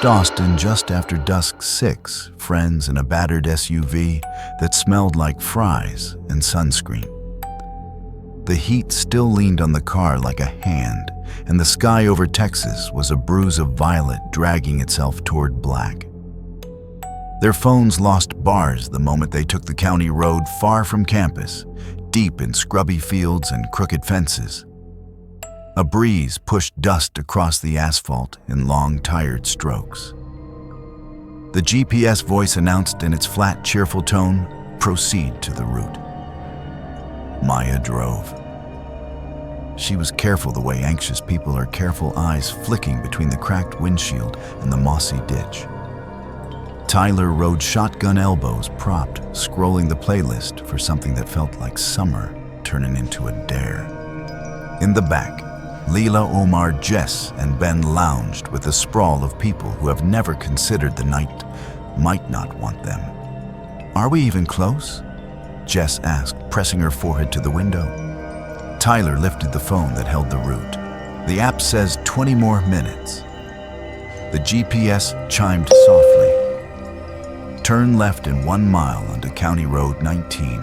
left Austin just after dusk 6, friends in a battered SUV that smelled like fries and sunscreen. The heat still leaned on the car like a hand, and the sky over Texas was a bruise of violet dragging itself toward black. Their phones lost bars the moment they took the county road far from campus, deep in scrubby fields and crooked fences. A breeze pushed dust across the asphalt in long, tired strokes. The GPS voice announced in its flat, cheerful tone, "Proceed to the route." Maya drove. She was careful the way anxious people are careful, eyes flicking between the cracked windshield and the mossy ditch. Tyler rode shotgun elbows propped, scrolling the playlist for something that felt like summer turning into a dare. In the back, Leela, Omar, Jess, and Ben lounged with a sprawl of people who have never considered the night might not want them. "Are we even close?" Jess asked, pressing her forehead to the window. Tyler lifted the phone that held the route. "The app says 20 more minutes." The GPS chimed softly. Turn left in 1 mile onto County Road 19.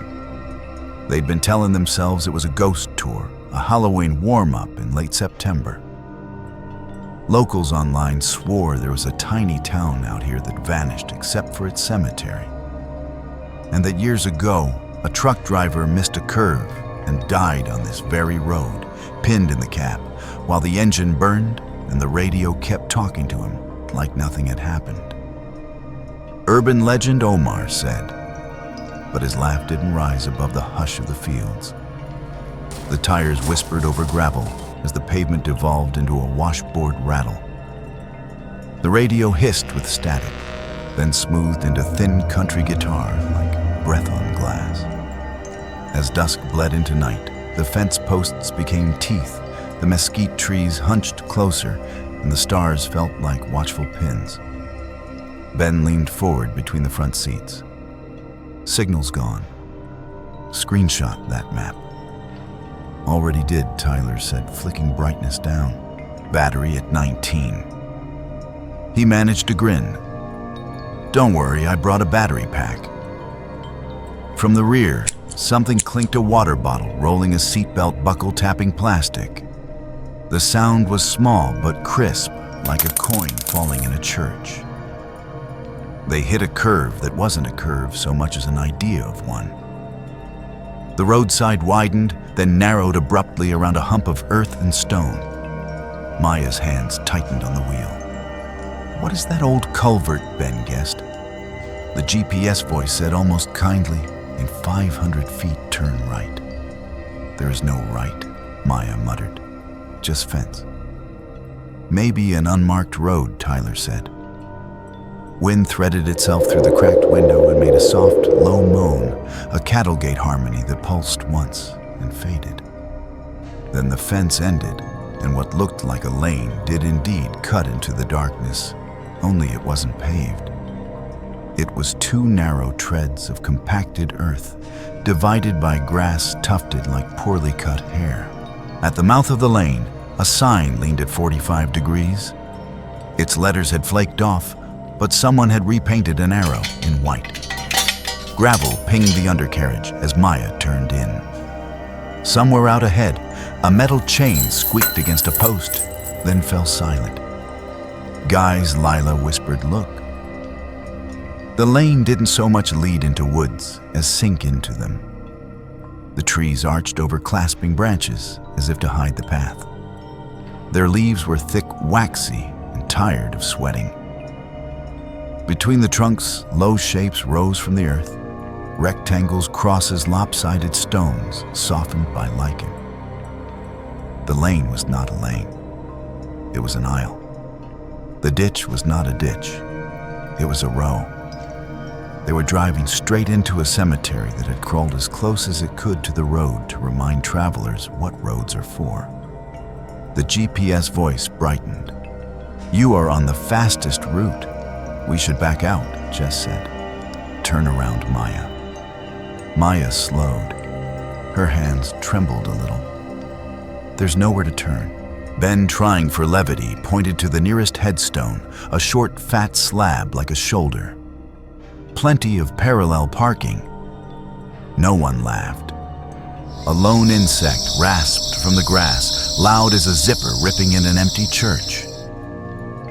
They'd been telling themselves it was a ghost tour, a Halloween warm-up in late September. Locals online swore there was a tiny town out here that vanished except for its cemetery, and that years ago, a truck driver missed a curve and died on this very road, pinned in the cab, while the engine burned and the radio kept talking to him like nothing had happened. Urban legend, Omar said, but his laugh didn't rise above the hush of the fields. The tires whispered over gravel as the pavement devolved into a washboard rattle. The radio hissed with static, then smoothed into thin country guitar like breath on glass. As dusk bled into night, the fence posts became teeth, the mesquite trees hunched closer, and the stars felt like watchful pins. Ben leaned forward between the front seats. "Signal's gone. Screenshot that map." "Already did," Tyler said, flicking brightness down. "Battery at 19. He managed to grin. "Don't worry, I brought a battery pack." From the rear, something clinked a water bottle, rolling a seatbelt buckle tapping plastic. The sound was small but crisp, like a coin falling in a church. They hit a curve that wasn't a curve so much as an idea of one. The roadside widened, then narrowed abruptly around a hump of earth and stone. Maya's hands tightened on the wheel. "What is that old culvert?" Ben guessed. The GPS voice said almost kindly, "In 500 feet, turn right." "There is no right," Maya muttered. "Just fence." "Maybe an unmarked road," Tyler said. Wind threaded itself through the cracked window and made a soft, low moan, a cattle gate harmony that pulsed once and faded. Then the fence ended, and what looked like a lane did indeed cut into the darkness, only it wasn't paved. It was 2 narrow treads of compacted earth, divided by grass tufted like poorly cut hair. At the mouth of the lane, a sign leaned at 45 degrees. Its letters had flaked off, but someone had repainted an arrow in white. Gravel pinged the undercarriage as Maya turned in. Somewhere out ahead, a metal chain squeaked against a post, then fell silent. "Guys," Lila whispered, "look." The lane didn't so much lead into woods as sink into them. The trees arched over clasping branches as if to hide the path. Their leaves were thick, waxy, and tired of sweating. Between the trunks, low shapes rose from the earth, rectangles, crosses, lopsided stones softened by lichen. The lane was not a lane. It was an aisle. The ditch was not a ditch. It was a row. They were driving straight into a cemetery that had crawled as close as it could to the road to remind travelers what roads are for. The GPS voice brightened. "You are on the fastest route. We should back out," Jess said. "Turn around, Maya." Maya slowed. Her hands trembled a little. "There's nowhere to turn. Ben, trying for levity, pointed to the nearest headstone, a short, fat slab like a shoulder. Plenty of parallel parking. No one laughed. A lone insect rasped from the grass, loud as a zipper ripping in an empty church.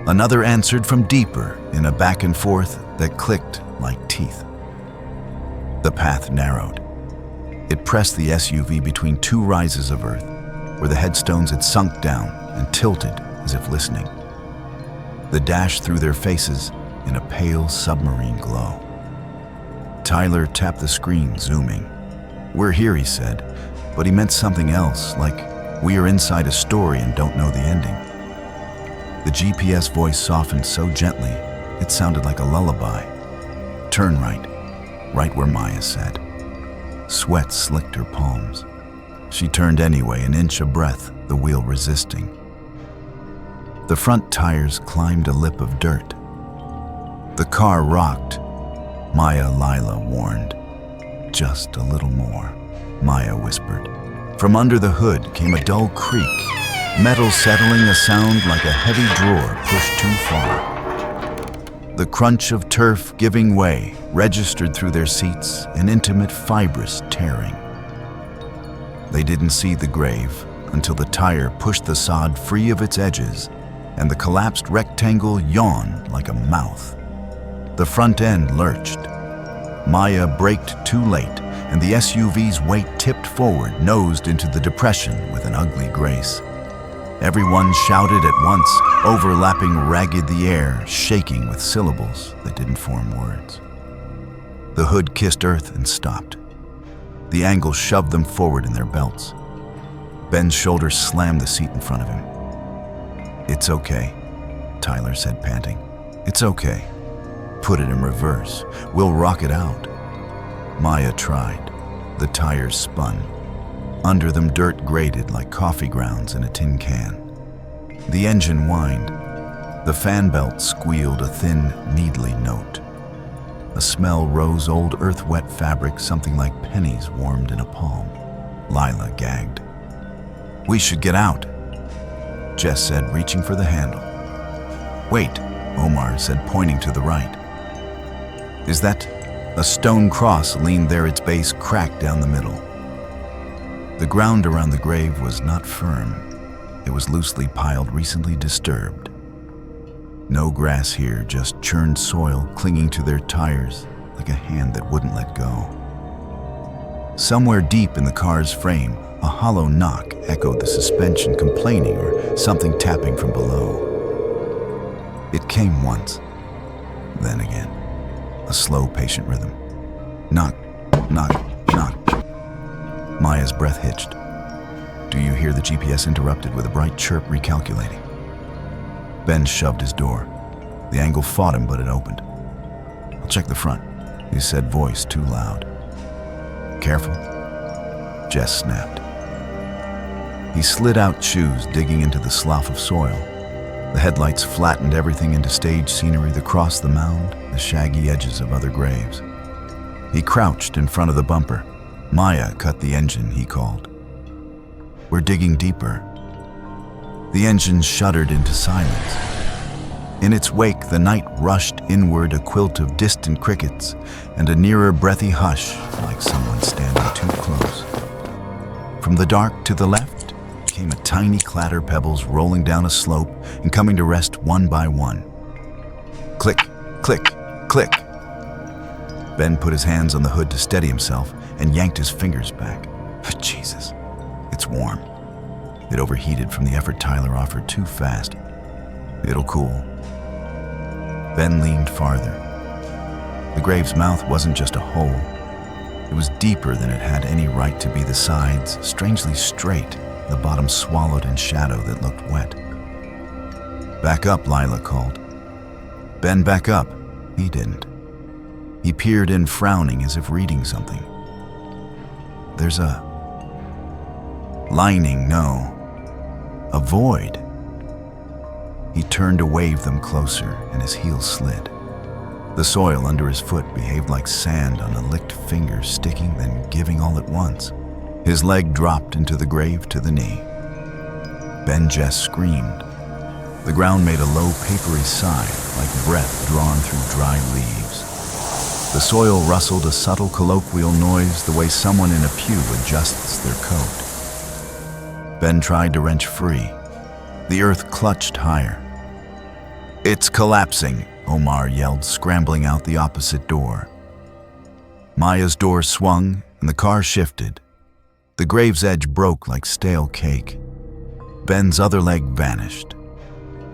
Another answered from deeper in a back and forth that clicked like teeth. The path narrowed. It pressed the SUV between two rises of earth, where the headstones had sunk down and tilted as if listening. The dash threw their faces in a pale submarine glow. Tyler tapped the screen, zooming. "We're here," he said, but he meant something else, like we are inside a story and don't know the ending. The GPS voice softened so gently, it sounded like a lullaby. "Turn right," right where Maya said. Sweat slicked her palms. She turned anyway, an inch a breath, the wheel resisting. The front tires climbed a lip of dirt. The car rocked. Maya, Lila warned. "Just a little more," Maya whispered. From under the hood came a dull creak, metal settling, a sound like a heavy drawer pushed too far. The crunch of turf giving way registered through their seats, an intimate fibrous tearing. They didn't see the grave until the tire pushed the sod free of its edges and the collapsed rectangle yawned like a mouth. The front end lurched. Maya braked too late, and the SUV's weight tipped forward, nosed into the depression with an ugly grace. Everyone shouted at once, overlapping ragged the air, shaking with syllables that didn't form words. The hood kissed earth and stopped. The angle shoved them forward in their belts. Ben's shoulders slammed the seat in front of him. "It's okay," Tyler said, panting. "It's okay. Put it in reverse. We'll rock it out." Maya tried. The tires spun. Under them, dirt grated like coffee grounds in a tin can. The engine whined. The fan belt squealed a thin, needly note. A smell rose, old earth-wet fabric, something like pennies warmed in a palm. Lila gagged. "We should get out," Jess said, reaching for the handle. "Wait," Omar said, pointing to the right. "Is that?" A stone cross leaned there, its base cracked down the middle. The ground around the grave was not firm. It was loosely piled, recently disturbed. No grass here, just churned soil clinging to their tires like a hand that wouldn't let go. Somewhere deep in the car's frame, a hollow knock echoed the suspension, complaining or something tapping from below. It came once, then again, a slow, patient rhythm. Knock, knock, knock. Maya's breath hitched. "Do you hear?" The GPS interrupted with a bright chirp, recalculating. Ben shoved his door. The angle fought him, but it opened. "I'll check the front," he said, voice too loud. "Careful," Jess snapped. He slid out shoes, digging into the slough of soil. The headlights flattened everything into stage scenery, the cross, the mound, the shaggy edges of other graves. He crouched in front of the bumper. "Maya, cut the engine," he called. "We're digging deeper." The engine shuddered into silence. In its wake, the night rushed inward, a quilt of distant crickets and a nearer breathy hush, like someone standing too close. From the dark to the left came a tiny clatter, pebbles rolling down a slope and coming to rest one by one. Click, click, click. Ben put his hands on the hood to steady himself and yanked his fingers back. Jesus, it's warm. It overheated from the effort Tyler offered too fast. "It'll cool." Ben leaned farther. The grave's mouth wasn't just a hole. It was deeper than it had any right to be, the sides strangely straight, the bottom swallowed in shadow that looked wet. "Back up," Lila called. "Ben, back up." He didn't. He peered in, frowning as if reading something. "There's a lining, no. A void." He turned to wave them closer, and his heels slid. The soil under his foot behaved like sand on a licked finger, sticking then giving all at once. His leg dropped into the grave to the knee. Ben just screamed. The ground made a low, papery sigh, like breath drawn through dry leaves. The soil rustled a subtle, colloquial noise the way someone in a pew adjusts their coat. Ben tried to wrench free. The earth clutched higher. "It's collapsing," Omar yelled, scrambling out the opposite door. Maya's door swung, and the car shifted. The grave's edge broke like stale cake. Ben's other leg vanished.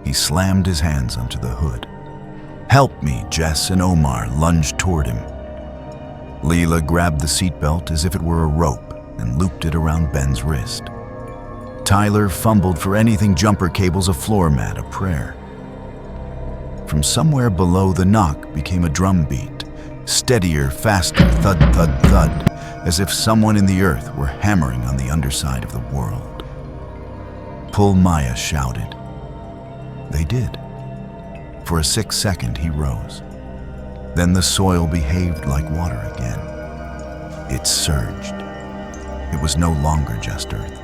He slammed his hands onto the hood. "Help me!" Jess and Omar lunged toward him. Leela grabbed the seatbelt as if it were a rope and looped it around Ben's wrist. Tyler fumbled for anything jumper cables, a floor mat, a prayer. From somewhere below, the knock became a drum beat, steadier, faster, thud, thud, thud, as if someone in the earth were hammering on the underside of the world. "Pull," Maya shouted. They did. For a 6-second, he rose. Then the soil behaved like water again. It surged. It was no longer just earth.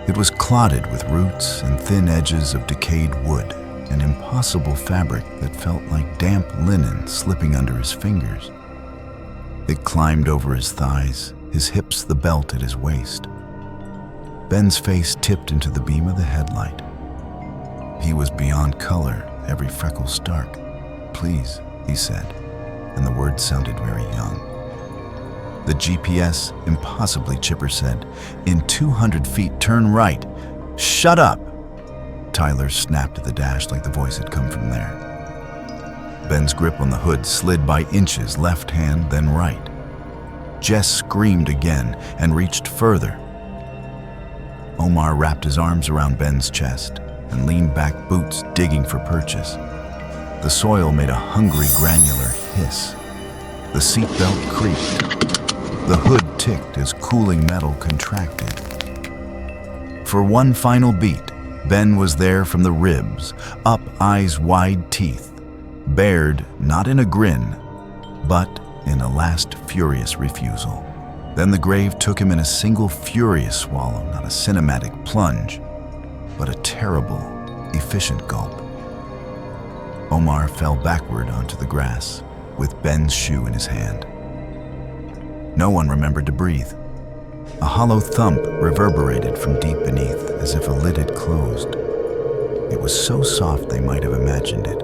It was clotted with roots and thin edges of decayed wood, an impossible fabric that felt like damp linen slipping under his fingers. It climbed over his thighs, his hips the belt at his waist. Ben's face tipped into the beam of the headlight. He was beyond color, every freckle stark. "Please," he said, and the words sounded very young. The GPS, impossibly chipper, said, "In 200 feet, turn right." "Shut up!" Tyler snapped at the dash like the voice had come from there. Ben's grip on the hood slid by inches, left hand, then right. Jess screamed again and reached further. Omar wrapped his arms around Ben's chest and leaned back, boots digging for purchase. The soil made a hungry, granular hiss. The seatbelt creaked. The hood ticked as cooling metal contracted. For one final beat, Ben was there from the ribs, up, eyes wide, teeth, bared not in a grin, but in a last furious refusal. Then the grave took him in a single furious swallow, not a cinematic plunge, but a terrible, efficient gulp. Omar fell backward onto the grass, with Ben's shoe in his hand. No one remembered to breathe. A hollow thump reverberated from deep beneath, as if a lid had closed. It was so soft they might have imagined it.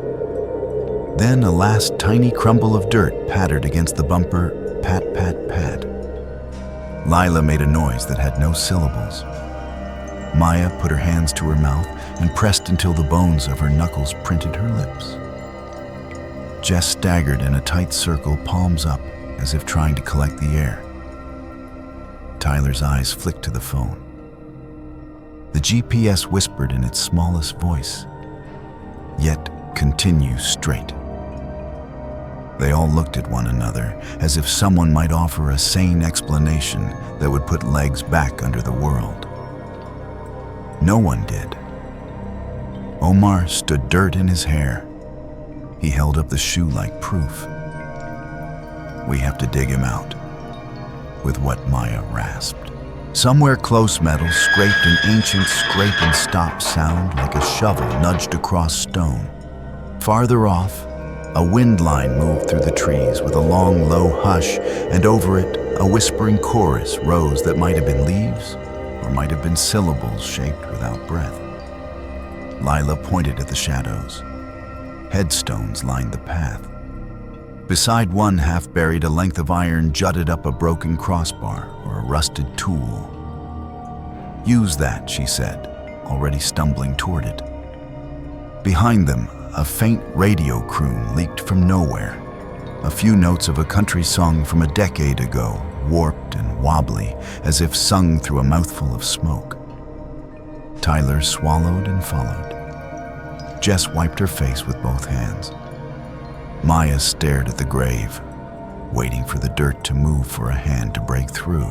Then a last tiny crumble of dirt pattered against the bumper, pat, pat, pat. Lila made a noise that had no syllables. Maya put her hands to her mouth and pressed until the bones of her knuckles printed her lips. Jess staggered in a tight circle, palms up, as if trying to collect the air. Tyler's eyes flicked to the phone. The GPS whispered in its smallest voice, "Yet continue straight." They all looked at one another, as if someone might offer a sane explanation that would put legs back under the world. No one did. Omar stood, dirt in his hair. He held up the shoe like proof. "We have to dig him out," with what Maya rasped. Somewhere close, metal scraped an ancient scrape and stop sound like a shovel nudged across stone. Farther off, a wind line moved through the trees with a long, low hush, and over it, a whispering chorus rose that might have been leaves or might have been syllables shaped without breath. Lila pointed at the shadows. Headstones lined the path. Beside one, half buried, a length of iron jutted up a broken crossbar or a rusted tool. "Use that," she said, already stumbling toward it. Behind them, a faint radio croon leaked from nowhere. A few notes of a country song from a decade ago, warped and wobbly, as if sung through a mouthful of smoke. Tyler swallowed and followed. Jess wiped her face with both hands. Maya stared at the grave, waiting for the dirt to move for a hand to break through.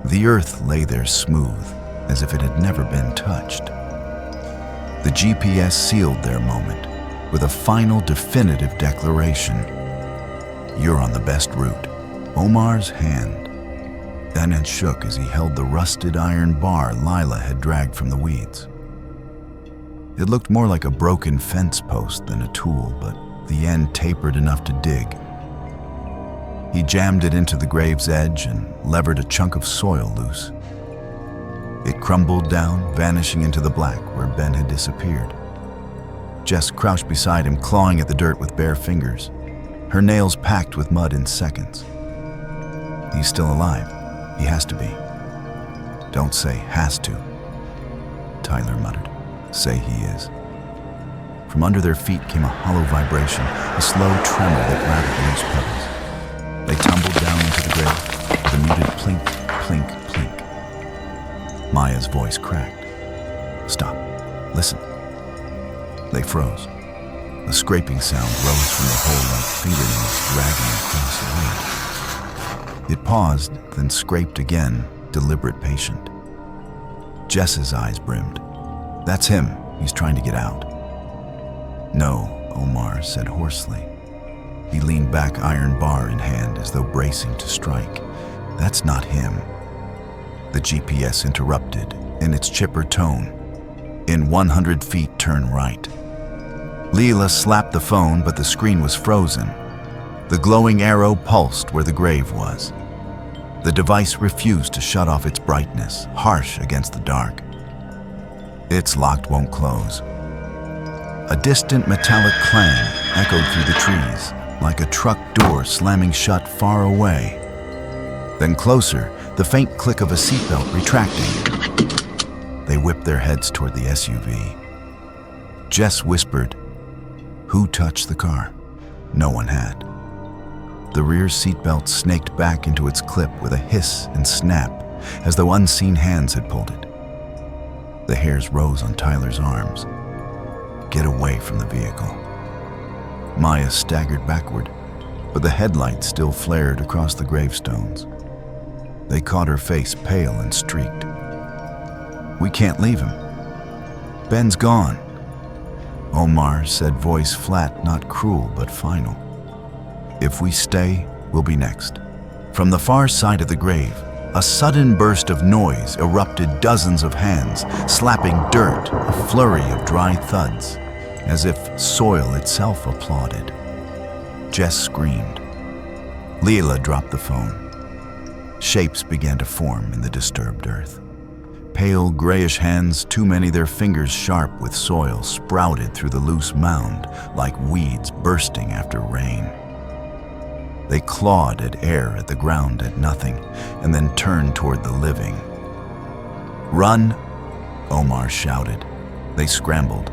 The earth lay there smooth, as if it had never been touched. The GPS sealed their moment with a final definitive declaration. "You're on the best route." Omar's hand. Then it shook as he held the rusted iron bar Lila had dragged from the weeds. It looked more like a broken fence post than a tool, but the end tapered enough to dig. He jammed it into the grave's edge and levered a chunk of soil loose. It crumbled down, vanishing into the black where Ben had disappeared. Jess crouched beside him, clawing at the dirt with bare fingers, her nails packed with mud in seconds. He's still alive. He has to be. Don't say has to, Tyler muttered. Say he is. From under their feet came a hollow vibration, a slow tremor that rattled loose pebbles. They tumbled down into the grave, with a muted plink, plink, plink. Maya's voice cracked. Stop. Listen. They froze. A scraping sound rose from the hole like fingernails dragging across the wood. It paused, then scraped again, deliberate, patient. Jess's eyes brimmed. That's him. He's trying to get out. No, Omar said hoarsely. He leaned back, iron bar in hand, as though bracing to strike. That's not him. The GPS interrupted, in its chipper tone. In 100 feet, turn right. Leela slapped the phone, but the screen was frozen. The glowing arrow pulsed where the grave was. The device refused to shut off its brightness, harsh against the dark. It's locked, won't close. A distant metallic clang echoed through the trees, like a truck door slamming shut far away. Then closer, the faint click of a seatbelt retracting. They whipped their heads toward the SUV. Jess whispered, "Who touched the car?" No one had. The rear seatbelt snaked back into its clip with a hiss and snap, as though unseen hands had pulled it. The hairs rose on Tyler's arms. Get away from the vehicle. Maya staggered backward, but the headlights still flared across the gravestones. They caught her face pale and streaked. We can't leave him. Ben's gone. Omar said, voice flat, not cruel, but final. If we stay, we'll be next. From the far side of the grave, a sudden burst of noise erupted, dozens of hands slapping dirt, a flurry of dry thuds, as if soil itself applauded. Jess screamed. Leela dropped the phone. Shapes began to form in the disturbed earth. Pale grayish hands, too many their fingers sharp with soil, sprouted through the loose mound like weeds bursting after rain. They clawed at air, at the ground, at nothing, and then turned toward the living. Run, Omar shouted. They scrambled.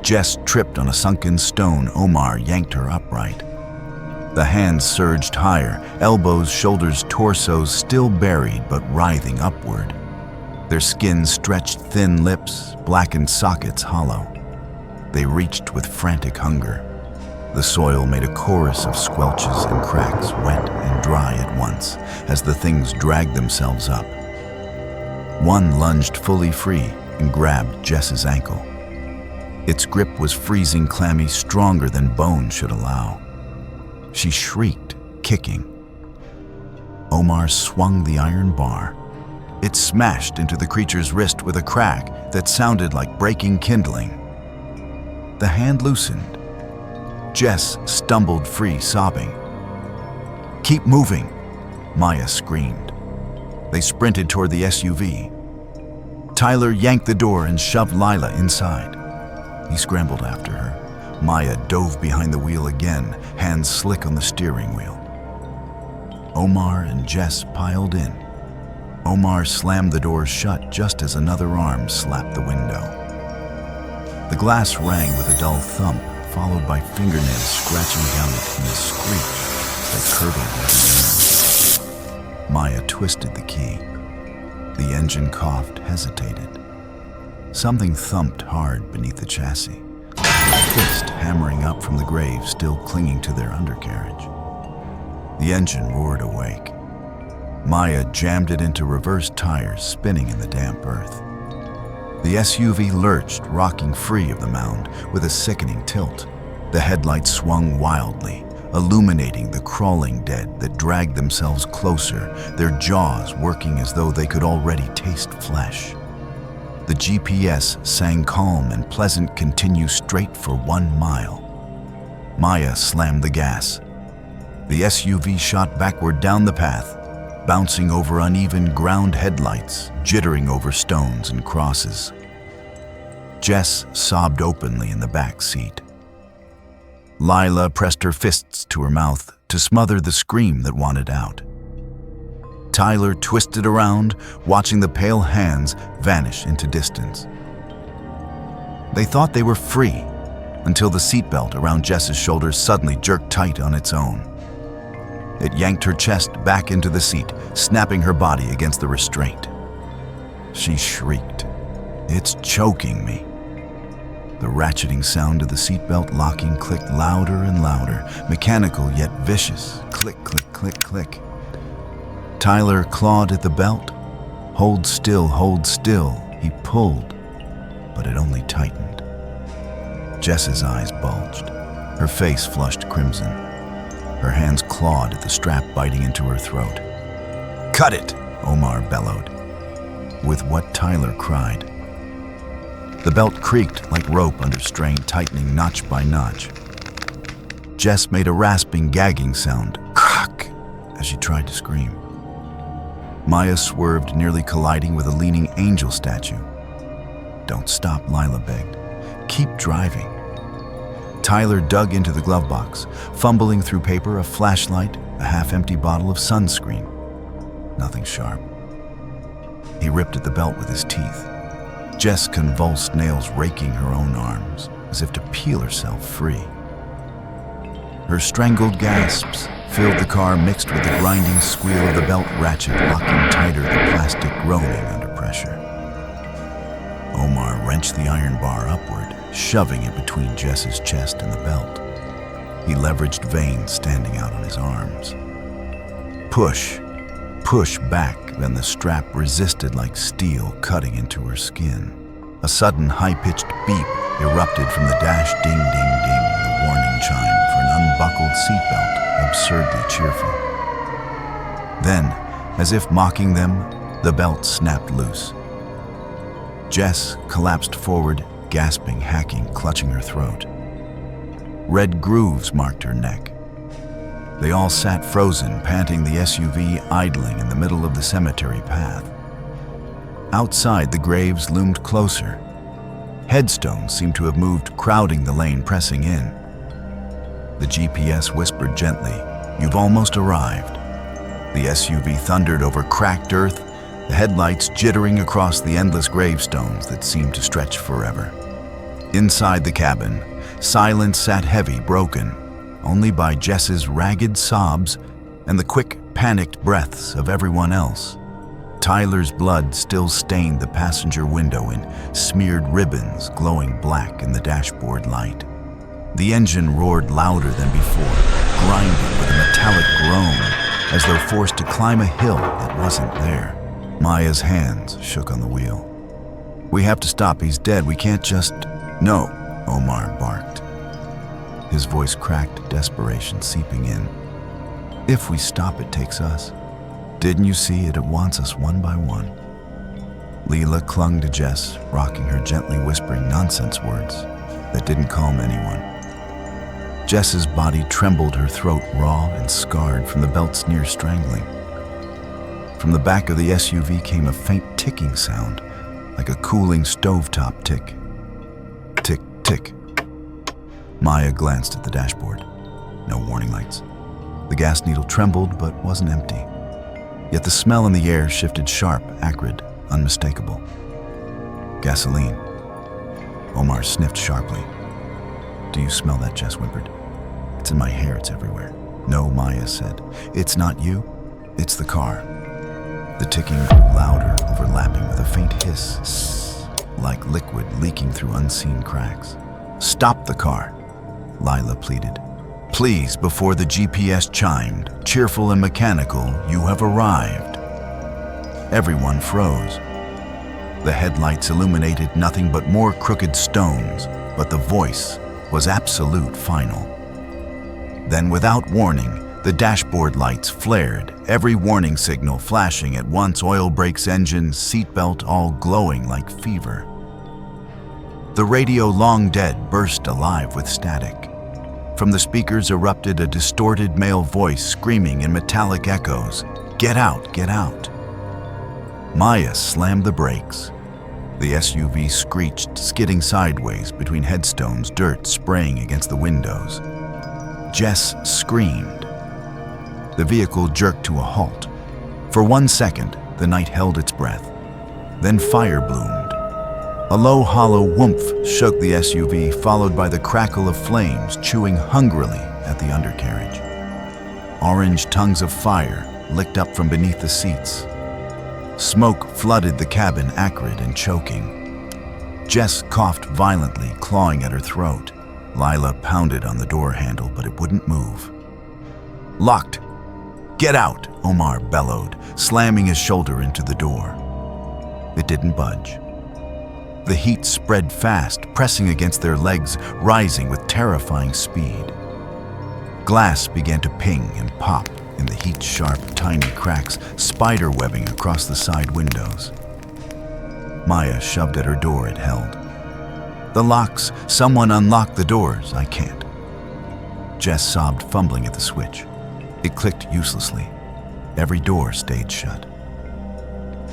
Jess tripped on a sunken stone. Omar yanked her upright. The hands surged higher, elbows, shoulders, torsos still buried but writhing upward. Their skin stretched, thin lips, blackened sockets hollow. They reached with frantic hunger. The soil made a chorus of squelches and cracks, wet and dry at once, as the things dragged themselves up. One lunged fully free and grabbed Jess's ankle. Its grip was freezing, clammy, stronger than bone should allow. She shrieked, kicking. Omar swung the iron bar. It smashed into the creature's wrist with a crack that sounded like breaking kindling. The hand loosened. Jess stumbled free, sobbing. Keep moving, Maya screamed. They sprinted toward the SUV. Tyler yanked the door and shoved Lila inside. He scrambled after her. Maya dove behind the wheel again, hands slick on the steering wheel. Omar and Jess piled in. Omar slammed the door shut just as another arm slapped the window. The glass rang with a dull thump, followed by fingernails scratching down it in a screech that curdled every nerve. Maya twisted the key. The engine coughed, hesitated. Something thumped hard beneath the chassis, a fist hammering up from the grave still clinging to their undercarriage. The engine roared awake. Maya jammed it into reverse tires, spinning in the damp earth. The SUV lurched, rocking free of the mound with a sickening tilt. The headlights swung wildly, illuminating the crawling dead that dragged themselves closer, their jaws working as though they could already taste flesh. The GPS sang calm and pleasant, continue straight for 1 mile. Maya slammed the gas. The SUV shot backward down the path, bouncing over uneven ground headlights, jittering over stones and crosses. Jess sobbed openly in the back seat. Lila pressed her fists to her mouth to smother the scream that wanted out. Tyler twisted around, watching the pale hands vanish into distance. They thought they were free until the seatbelt around Jess's shoulders suddenly jerked tight on its own. It yanked her chest back into the seat, snapping her body against the restraint. She shrieked, "It's choking me." The ratcheting sound of the seatbelt locking clicked louder and louder, mechanical yet vicious. Click, click, click, click. Tyler clawed at the belt. Hold still, he pulled, but it only tightened. Jess's eyes bulged. Her face flushed crimson. Her hands clawed at the strap biting into her throat. "Cut it!" Omar bellowed, with what Tyler cried. The belt creaked like rope under strain, tightening notch by notch. Jess made a rasping, gagging sound, crack, as she tried to scream. Maya swerved, nearly colliding with a leaning angel statue. "Don't stop," Lila begged. "Keep driving." Tyler dug into the glove box, fumbling through paper, a flashlight, a half-empty bottle of sunscreen. Nothing sharp. He ripped at the belt with his teeth. Jess convulsed, nails raking her own arms, as if to peel herself free. Her strangled gasps filled the car, mixed with the grinding squeal of the belt ratchet locking tighter, the plastic groaning under pressure. Omar wrenched the iron bar upward, shoving it between Jess's chest and the belt. He leveraged veins standing out on his arms. Push back, then the strap resisted like steel, cutting into her skin. A sudden high-pitched beep erupted from the dash, ding, ding, ding, the warning chime for an unbuckled seatbelt, absurdly cheerful. Then, as if mocking them, the belt snapped loose. Jess collapsed forward, gasping, hacking, clutching her throat. Red grooves marked her neck. They all sat frozen, panting, the SUV idling in the middle of the cemetery path. Outside, the graves loomed closer. Headstones seemed to have moved, crowding the lane, pressing in. The GPS whispered gently, "You've almost arrived." The SUV thundered over cracked earth, the headlights jittering across the endless gravestones that seemed to stretch forever. Inside the cabin, silence sat heavy, broken, only by Jess's ragged sobs and the quick, panicked breaths of everyone else. Tyler's blood still stained the passenger window in smeared ribbons glowing black in the dashboard light. The engine roared louder than before, grinding with a metallic groan, as though forced to climb a hill that wasn't there. Maya's hands shook on the wheel. "We have to stop, he's dead, we can't just..." "No," Omar barked. His voice cracked, desperation seeping in. "If we stop, it takes us. Didn't you see it? It wants us one by one." Leela clung to Jess, rocking her, gently whispering nonsense words that didn't calm anyone. Jess's body trembled, her throat raw and scarred from the belt's near strangling. From the back of the SUV came a faint ticking sound, like a cooling stovetop tick. Tick, tick. Maya glanced at the dashboard. No warning lights. The gas needle trembled but wasn't empty. Yet the smell in the air shifted sharp, acrid, unmistakable. Gasoline. Omar sniffed sharply. "Do you smell that?" Jess whimpered. "It's in my hair, it's everywhere." "No," Maya said. "It's not you, it's the car." The ticking grew louder, overlapping with a faint hiss, like liquid leaking through unseen cracks. "Stop the car," Lila pleaded. "Please," before the GPS chimed, cheerful and mechanical, "you have arrived." Everyone froze. The headlights illuminated nothing but more crooked stones, but the voice was absolute, final. Then, without warning, The dashboard lights flared, every warning signal flashing at once, oil brakes, engine, seatbelt, all glowing like fever. The radio, long dead, burst alive with static. From the speakers erupted a distorted male voice screaming in metallic echoes, "Get out, get out." Maya slammed the brakes. The SUV screeched, skidding sideways between headstones, dirt spraying against the windows. Jess screamed. The vehicle jerked to a halt. For 1 second, the night held its breath. Then fire bloomed. A low, hollow whoomph shook the SUV, followed by the crackle of flames chewing hungrily at the undercarriage. Orange tongues of fire licked up from beneath the seats. Smoke flooded the cabin, acrid and choking. Jess coughed violently, clawing at her throat. Lila pounded on the door handle, but it wouldn't move. "Locked! Get out!" Omar bellowed, slamming his shoulder into the door. It didn't budge. The heat spread fast, pressing against their legs, rising with terrifying speed. Glass began to ping and pop in the heat-sharp, tiny cracks, spider-webbing across the side windows. Maya shoved at her door. It held. "The locks! Someone unlock the doors! I can't." Jess sobbed, fumbling at the switch. It clicked uselessly. Every door stayed shut.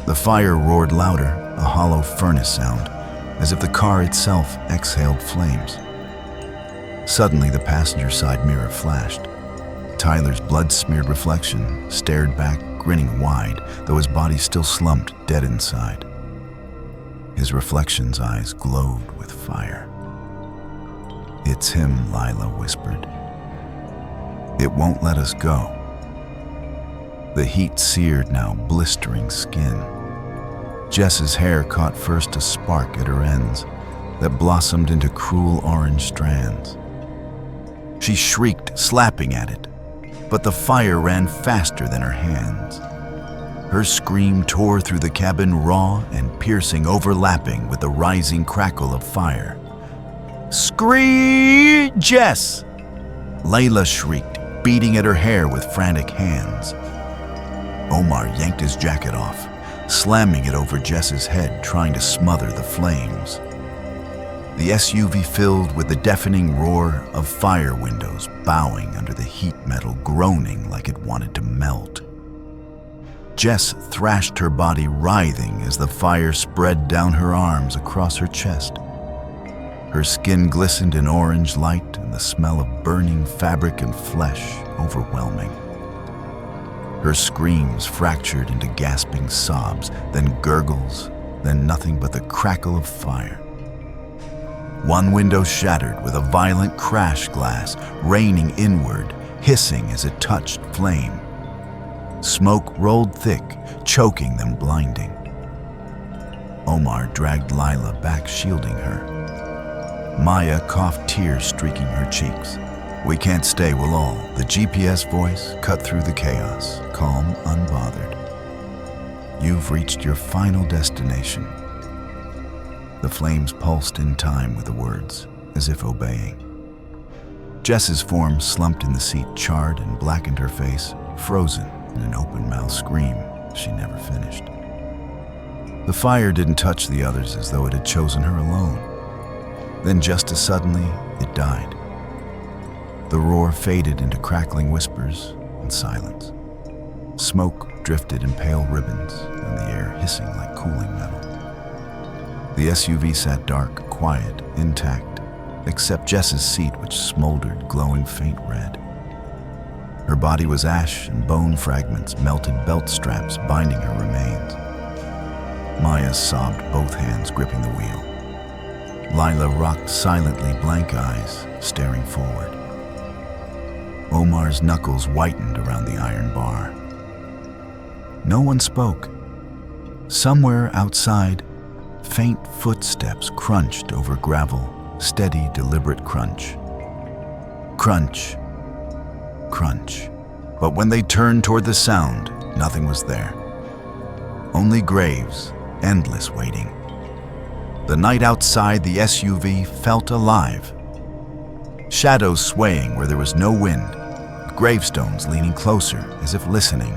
The fire roared louder, a hollow furnace sound, as if the car itself exhaled flames. Suddenly, the passenger side mirror flashed. Tyler's blood-smeared reflection stared back, grinning wide, though his body still slumped dead inside. His reflection's eyes glowed with fire. "It's him," Lila whispered. "It won't let us go." The heat seared now blistering skin. Jess's hair caught first a spark at her ends that blossomed into cruel orange strands. She shrieked, slapping at it, but the fire ran faster than her hands. Her scream tore through the cabin, raw and piercing, overlapping with the rising crackle of fire. "Scream, Jess!" Layla shrieked, beating at her hair with frantic hands. Omar yanked his jacket off, slamming it over Jess's head, trying to smother the flames. The SUV filled with the deafening roar of fire windows bowing under the heat metal, groaning like it wanted to melt. Jess thrashed her body, writhing as the fire spread down her arms across her chest. Her skin glistened in orange light, and the smell of burning fabric and flesh overwhelming. Her screams fractured into gasping sobs, then gurgles, then nothing but the crackle of fire. One window shattered with a violent crash, glass raining inward, hissing as it touched flame. Smoke rolled thick, choking them, blinding. Omar dragged Lila back, shielding her. Maya coughed, tears streaking her cheeks. "We can't stay, we'll all." The GPS voice cut through the chaos, calm, unbothered. "You've reached your final destination." The flames pulsed in time with the words, as if obeying. Jess's form slumped in the seat, charred and blackened, her face frozen in an open-mouthed scream she never finished. The fire didn't touch the others as though it had chosen her alone. Then just as suddenly, it died. The roar faded into crackling whispers and silence. Smoke drifted in pale ribbons, and the air hissing like cooling metal. The SUV sat dark, quiet, intact, except Jess's seat, which smoldered, glowing faint red. Her body was ash and bone fragments, melted belt straps binding her remains. Maya sobbed, both hands gripping the wheel. Lila rocked silently, blank eyes staring forward. Omar's knuckles whitened around the iron bar. No one spoke. Somewhere outside, faint footsteps crunched over gravel, steady, deliberate crunch. Crunch, crunch. But when they turned toward the sound, nothing was there. Only graves, endless waiting. The night outside the SUV felt alive. Shadows swaying where there was no wind, gravestones leaning closer as if listening.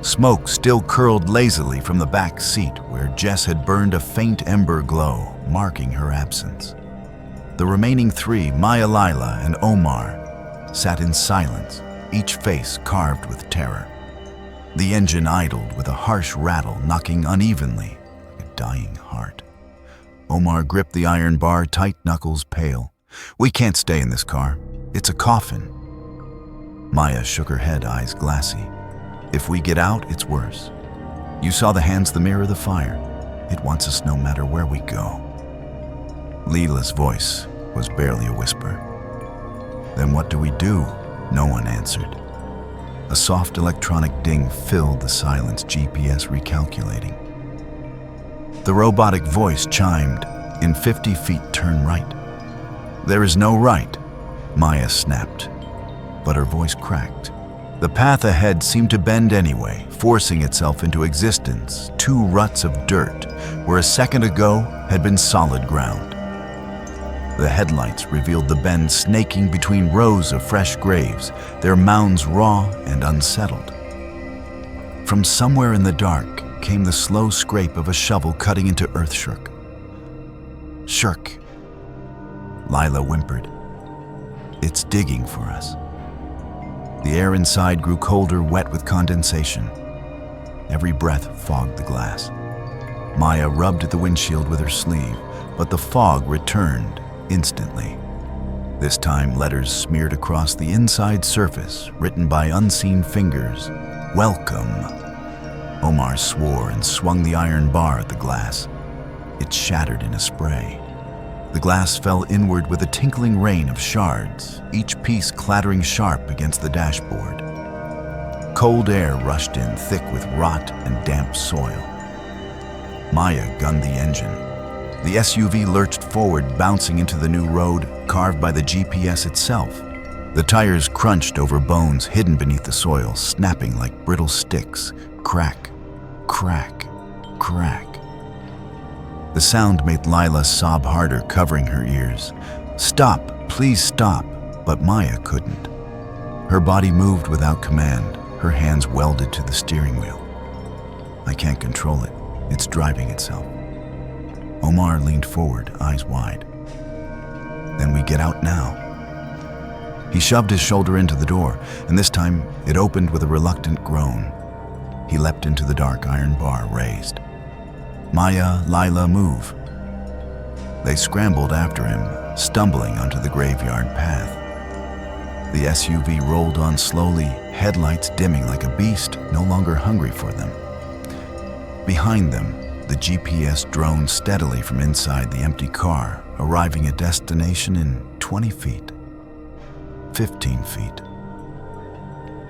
Smoke still curled lazily from the back seat where Jess had burned a faint ember glow, marking her absence. The remaining three, Maya, Lila, and Omar, sat in silence, each face carved with terror. The engine idled with a harsh rattle knocking unevenly like a dying heart. Omar gripped the iron bar, tight, knuckles pale. "We can't stay in this car. It's a coffin." Maya shook her head, eyes glassy. "If we get out, it's worse. You saw the hands that mirror the fire. It wants us no matter where we go." Lila's voice was barely a whisper. "Then what do we do?" No one answered. A soft electronic ding filled the silence, GPS recalculating. The robotic voice chimed, "In 50 feet, turn right." "There is no right," Maya snapped, but her voice cracked. The path ahead seemed to bend anyway, forcing itself into existence, two ruts of dirt where a second ago had been solid ground. The headlights revealed the bend snaking between rows of fresh graves, their mounds raw and unsettled. From somewhere in the dark came the slow scrape of a shovel cutting into earth shirk. "Shirk," Lila whimpered. "It's digging for us." The air inside grew colder, wet with condensation. Every breath fogged the glass. Maya rubbed at the windshield with her sleeve, but the fog returned instantly. This time, letters smeared across the inside surface, written by unseen fingers. "Welcome." Omar swore and swung the iron bar at the glass. It shattered in a spray. The glass fell inward with a tinkling rain of shards, each piece clattering sharp against the dashboard. Cold air rushed in, thick with rot and damp soil. Maya gunned the engine. The SUV lurched forward, bouncing into the new road carved by the GPS itself. The tires crunched over bones hidden beneath the soil, snapping like brittle sticks. Crack, crack, crack. The sound made Lila sob harder, covering her ears. "Stop, please stop," but Maya couldn't. Her body moved without command, her hands welded to the steering wheel. "I can't control it. It's driving itself." Omar leaned forward, eyes wide. "Then we get out now." He shoved his shoulder into the door, and this time it opened with a reluctant groan. He leapt into the dark, iron bar raised. "Maya, Lila, move." They scrambled after him, stumbling onto the graveyard path. The SUV rolled on slowly, headlights dimming like a beast no longer hungry for them. Behind them, the GPS droned steadily from inside the empty car, arriving at destination in 20 feet, 15 feet.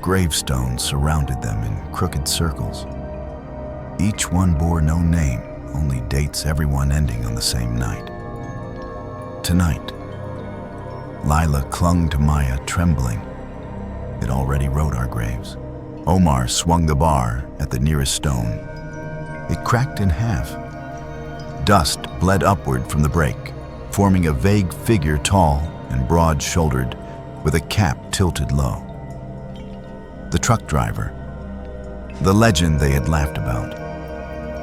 Gravestones surrounded them in crooked circles. Each one bore no name, only dates, everyone ending on the same night. Tonight. Lila clung to Maya, trembling. It already wrote our graves. Omar swung the bar at the nearest stone. It cracked in half. Dust bled upward from the break, forming a vague figure tall and broad-shouldered, with a cap tilted low. The truck driver. The legend they had laughed about.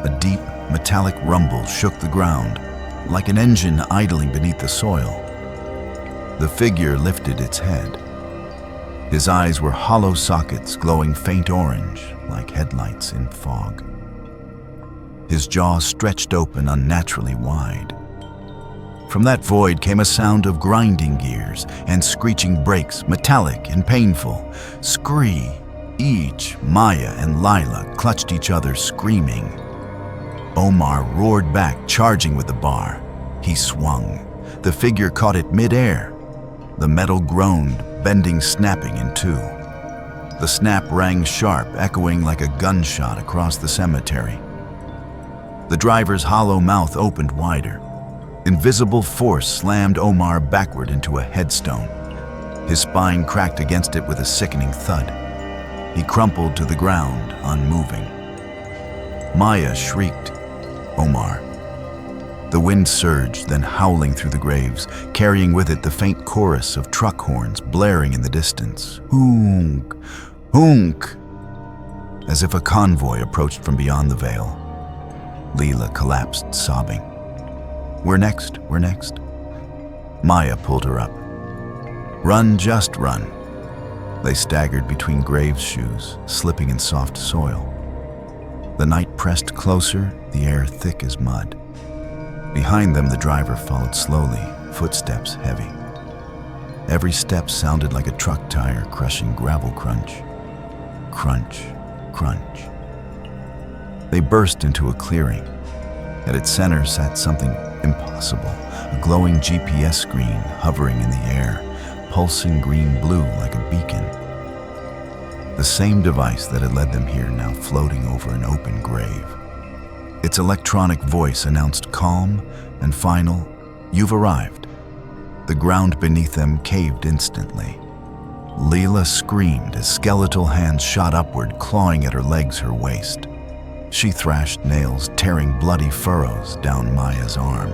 A deep, metallic rumble shook the ground, like an engine idling beneath the soil. The figure lifted its head. His eyes were hollow sockets glowing faint orange, like headlights in fog. His jaw stretched open unnaturally wide. From that void came a sound of grinding gears and screeching brakes, metallic and painful. Scree! Each, Maya and Lila, clutched each other, screaming. Omar roared back, charging with the bar. He swung. The figure caught it mid-air. The metal groaned, bending, snapping in two. The snap rang sharp, echoing like a gunshot across the cemetery. The driver's hollow mouth opened wider. Invisible force slammed Omar backward into a headstone. His spine cracked against it with a sickening thud. He crumpled to the ground, unmoving. Maya shrieked. Omar. The wind surged, then howling through the graves, carrying with it the faint chorus of truck horns blaring in the distance. Honk, honk, as if a convoy approached from beyond the veil. Leela collapsed, sobbing. We're next, we're next. Maya pulled her up. Run, just run. They staggered between Graves' shoes, slipping in soft soil. The night pressed closer, the air thick as mud. Behind them, the driver followed slowly, footsteps heavy. Every step sounded like a truck tire crushing gravel crunch. Crunch, crunch. They burst into a clearing. At its center sat something impossible, a glowing GPS screen hovering in the air, pulsing green-blue like a beacon. The same device that had led them here now floating over an open grave. Its electronic voice announced calm and final, "You've arrived." The ground beneath them caved instantly. Leela screamed as skeletal hands shot upward, clawing at her legs, her waist. She thrashed nails, tearing bloody furrows down Maya's arm.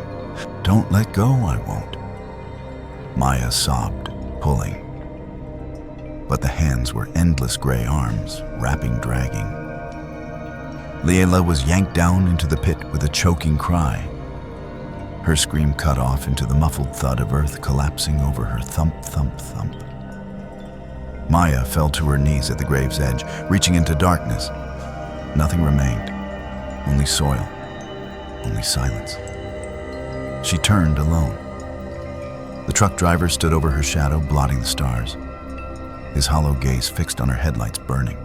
"Don't let go, I won't." Maya sobbed, pulling. But the hands were endless gray arms, wrapping, dragging. Leela was yanked down into the pit with a choking cry. Her scream cut off into the muffled thud of earth collapsing over her thump, thump, thump. Maya fell to her knees at the grave's edge, reaching into darkness. Nothing remained, only soil, only silence. She turned alone. The truck driver stood over her shadow, blotting the stars, his hollow gaze fixed on her headlights burning.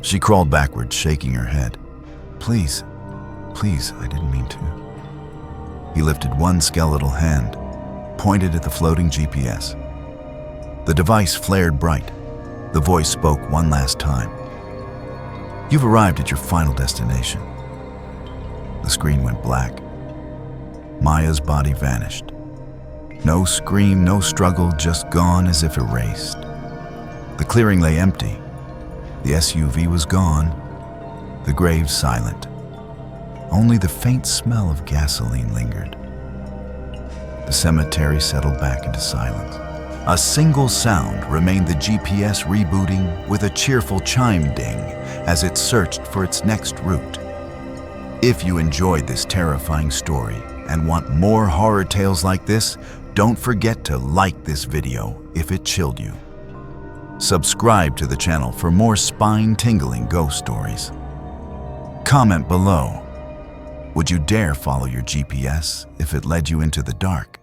She crawled backward, shaking her head. Please, please, I didn't mean to." He lifted one skeletal hand, pointed at the floating GPS. The device flared bright. The voice spoke one last time. "You've arrived at your final destination." The screen went black. Maya's body vanished. No scream, no struggle, just gone as if erased. The clearing lay empty. The SUV was gone. The grave silent. Only the faint smell of gasoline lingered. The cemetery settled back into silence. A single sound remained, the GPS rebooting with a cheerful chime ding as it searched for its next route. If you enjoyed this terrifying story and want more horror tales like this, don't forget to like this video if it chilled you. Subscribe to the channel for more spine-tingling ghost stories. Comment below. Would you dare follow your GPS if it led you into the dark?